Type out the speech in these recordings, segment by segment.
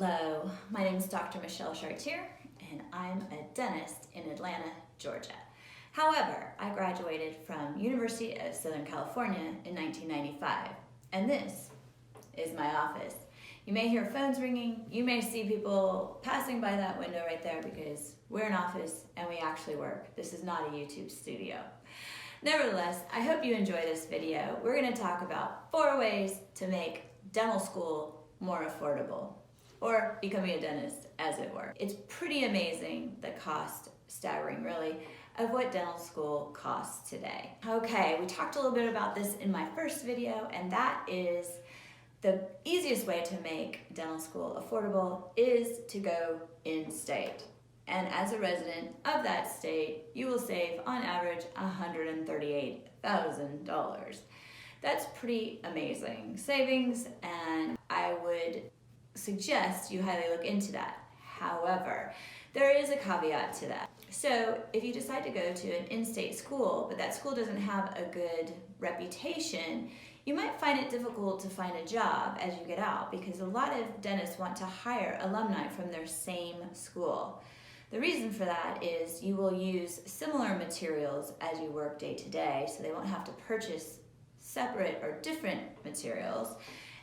Hello, my name is Dr. Michelle Chartier, and I'm a dentist in Atlanta, Georgia. However, I graduated from University of Southern California in 1995, and this is my office. You may hear phones ringing, you may see people passing by that window right there because we're an office and we actually work. This is not a YouTube studio. Nevertheless, I hope you enjoy this video. We're going to talk about 4 ways to make dental school more affordable, or becoming a dentist, as it were. It's pretty amazing, the cost, staggering really, of what dental school costs today. Okay, we talked a little bit about this in my first video, and that is the easiest way to make dental school affordable is to go in-state. And as a resident of that state, you will save, on average, $138,000. That's pretty amazing savings, and I would suggest you highly look into that. However, there is a caveat to that. So if you decide to go to an in-state school, but that school doesn't have a good reputation, you might find it difficult to find a job as you get out because a lot of dentists want to hire alumni from their same school. The reason for that is you will use similar materials as you work day to day, so they won't have to purchase separate or different materials.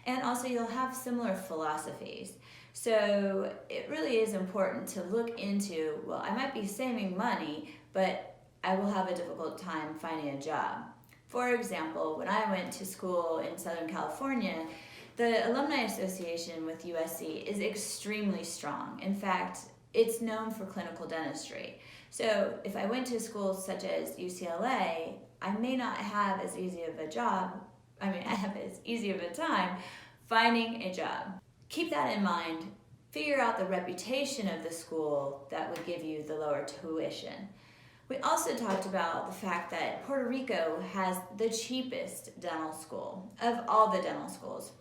And also you'll have similar philosophies. So it really is important to look into, well, I might be saving money, but I will have a difficult time finding a job. For example, when I went to school in Southern California, the Alumni Association with USC is extremely strong. In fact, it's known for clinical dentistry. So if I went to schools such as UCLA, I may not have as easy of a job, I have as easy of a time finding a job. Keep that in mind. Figure out the reputation of the school that would give you the lower tuition. We also talked about the fact that Puerto Rico has the cheapest dental school of all the dental schools.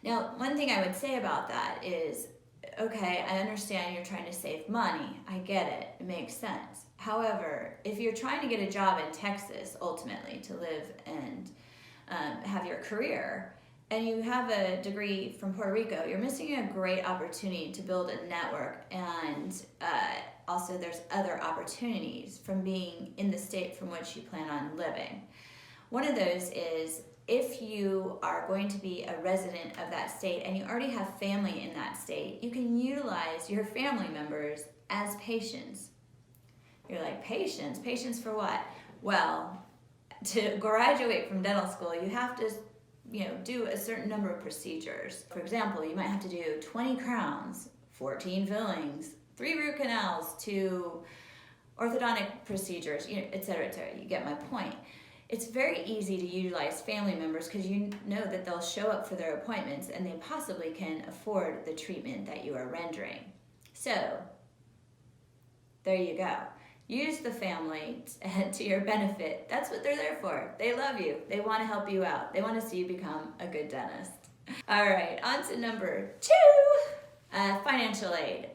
Now, one thing I would say about that is, okay, I understand you're trying to save money. I get it. It makes sense. However, if you're trying to get a job in Texas, ultimately, to live and have your career, and you have a degree from Puerto Rico, you're missing a great opportunity to build a network, and also there's other opportunities from being in the state from which you plan on living. One of those is if you are going to be a resident of that state and you already have family in that state, you can utilize your family members as patients. You're like, patients? Patients for what? Well, to graduate from dental school, you have to do a certain number of procedures. For example, you might have to do 20 crowns, 14 fillings, 3 root canals, 2 orthodontic procedures, et cetera, et cetera. You get my point. It's very easy to utilize family members because you know that they'll show up for their appointments and they possibly can afford the treatment that you are rendering. So, there you go. Use the family to your benefit. That's what they're there for. They love you. They want to help you out. They want to see you become a good dentist. All right, on to number 2, financial aid.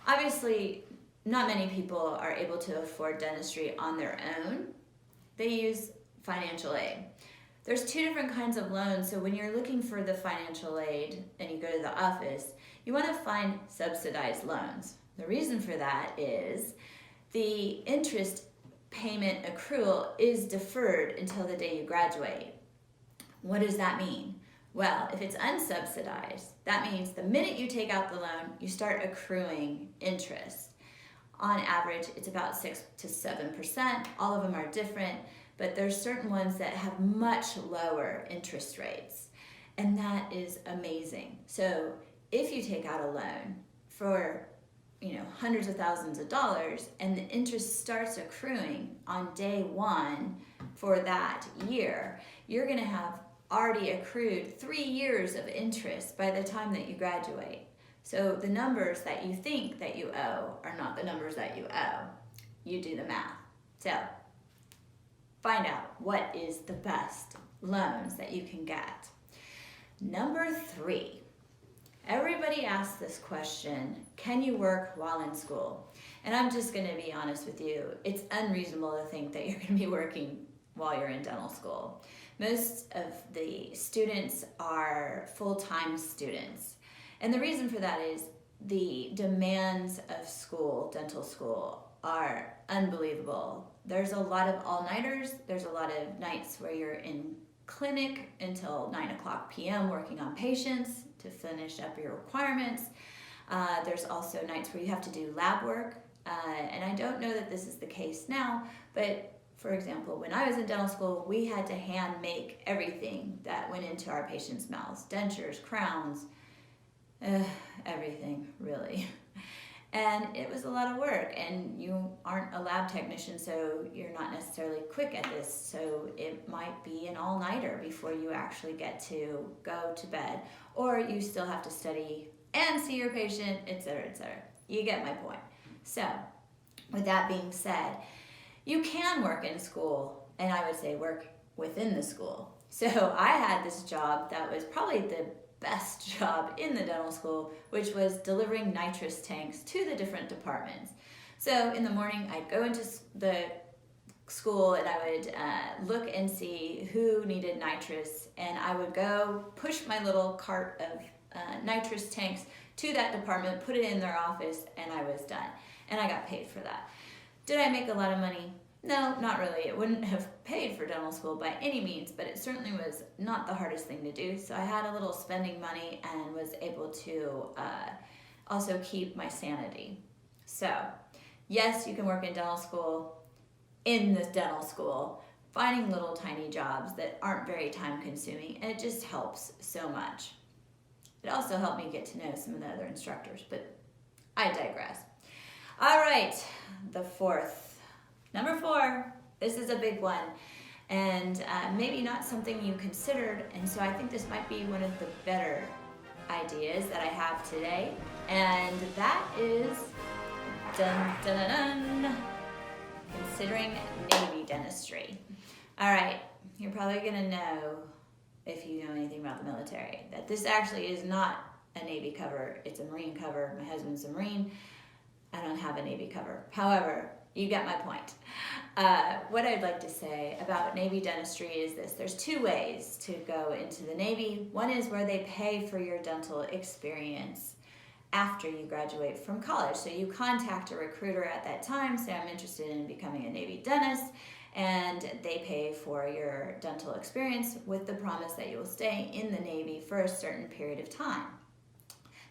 Obviously, not many people are able to afford dentistry on their own. They use financial aid. There's 2 different kinds of loans, so when you're looking for the financial aid and you go to the office, you want to find subsidized loans. The reason for that is the interest payment accrual is deferred until the day you graduate. What does that mean? Well, if it's unsubsidized, that means the minute you take out the loan, you start accruing interest. On average, it's about 6 to 7%. All of them are different, but there's certain ones that have much lower interest rates, and that is amazing. So if you take out a loan for hundreds of thousands of dollars and the interest starts accruing on day 1 for that year, you're going to have already accrued 3 years of interest by the time that you graduate. So the numbers that you think that you owe are not the numbers that you owe. You do the math. So find out what is the best loans that you can get. Number 3. Everybody asks this question, can you work while in school? And I'm just going to be honest with you, it's unreasonable to think that you're going to be working while you're in dental school. Most of the students are full-time students. And the reason for that is the demands of school, dental school, are unbelievable. There's a lot of all-nighters. There's a lot of nights where you're in clinic until 9:00 p.m. working on patients to finish up your requirements. There's also nights where you have to do lab work. And I don't know that this is the case now, but for example, when I was in dental school, we had to hand make everything that went into our patients' mouths. Dentures, crowns, everything, really. And it was a lot of work, and you aren't a lab technician, so you're not necessarily quick at this, so it might be an all-nighter before you actually get to go to bed, or you still have to study and see your patient, etc., etc. You get my point. So, with that being said, you can work in school, and I would say work within the school. So I had this job that was probably the best job in the dental school, which was delivering nitrous tanks to the different departments. So in the morning, I'd go into the school and I would look and see who needed nitrous, and I would go push my little cart of nitrous tanks to that department, put it in their office, and I was done. And I got paid for that. Did I make a lot of money? No, not really. It wouldn't have paid for dental school by any means, but it certainly was not the hardest thing to do. So I had a little spending money and was able to also keep my sanity. So yes, you can work in dental school, in this dental school, finding little tiny jobs that aren't very time consuming, and it just helps so much. It also helped me get to know some of the other instructors, but I digress. All right, the fourth. Number 4, this is a big one, and maybe not something you considered, and so I think this might be one of the better ideas that I have today, and that is, dun, dun, dun, dun, considering Navy dentistry. All right, you're probably gonna know, if you know anything about the military, that this actually is not a Navy cover, it's a Marine cover. My husband's a Marine. I don't have a Navy cover. However, you get my point. What I'd like to say about Navy dentistry is this. There's 2 ways to go into the Navy. One is where they pay for your dental experience after you graduate from college. So you contact a recruiter at that time, say I'm interested in becoming a Navy dentist, and they pay for your dental experience with the promise that you will stay in the Navy for a certain period of time.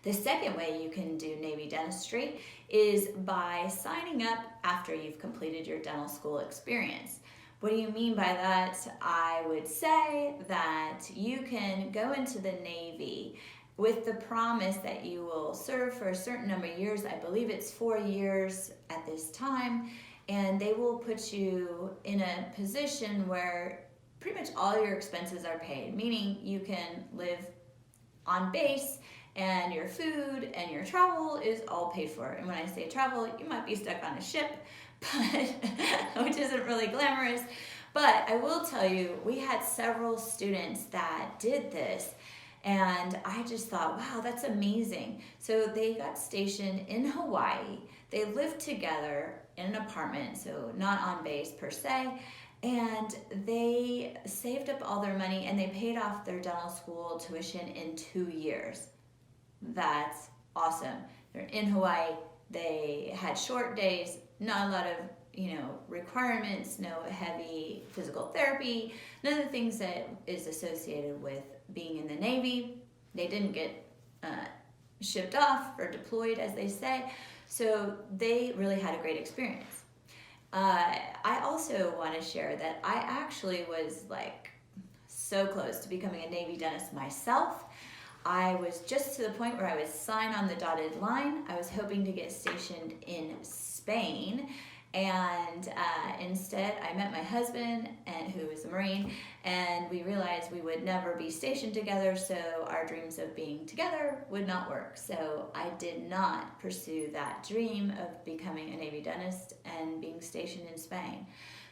The second way you can do Navy dentistry is by signing up after you've completed your dental school experience. What do you mean by that? I would say that you can go into the Navy with the promise that you will serve for a certain number of years. I believe it's 4 years at this time, and they will put you in a position where pretty much all your expenses are paid, meaning you can live on base, and your food and your travel is all paid for. And when I say travel, you might be stuck on a ship, but which isn't really glamorous. But I will tell you, we had several students that did this, and I just thought, wow, that's amazing. So they got stationed in Hawaii. They lived together in an apartment, so not on base per se, and they saved up all their money and they paid off their dental school tuition in 2 years. That's awesome. They're in Hawaii. They had short days, not a lot of, requirements, no heavy physical therapy, none of the things that is associated with being in the Navy. They didn't get shipped off or deployed, as they say, so they really had a great experience. I also want to share that I actually was so close to becoming a Navy dentist myself. I was just to the point where I would sign on the dotted line. I was hoping to get stationed in Spain, and instead I met my husband, who was a Marine, and we realized we would never be stationed together, so our dreams of being together would not work. So I did not pursue that dream of becoming a Navy dentist and being stationed in Spain.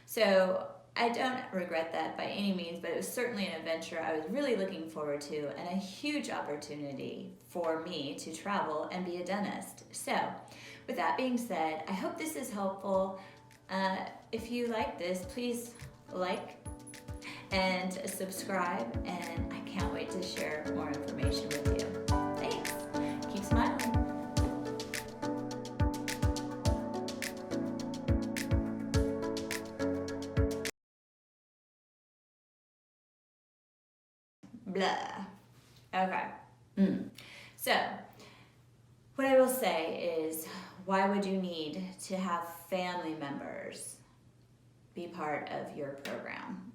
So I don't regret that by any means, but it was certainly an adventure I was really looking forward to, and a huge opportunity for me to travel and be a dentist. So, with that being said, I hope this is helpful. If you like this, please like and subscribe, and I can't wait to share more information with you. Thanks! blah. Okay. So, what I will say is, why would you need to have family members be part of your program?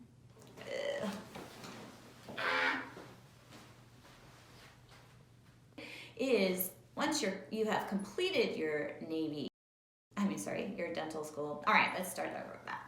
Is once you have completed your your dental school. All right, let's start over with that.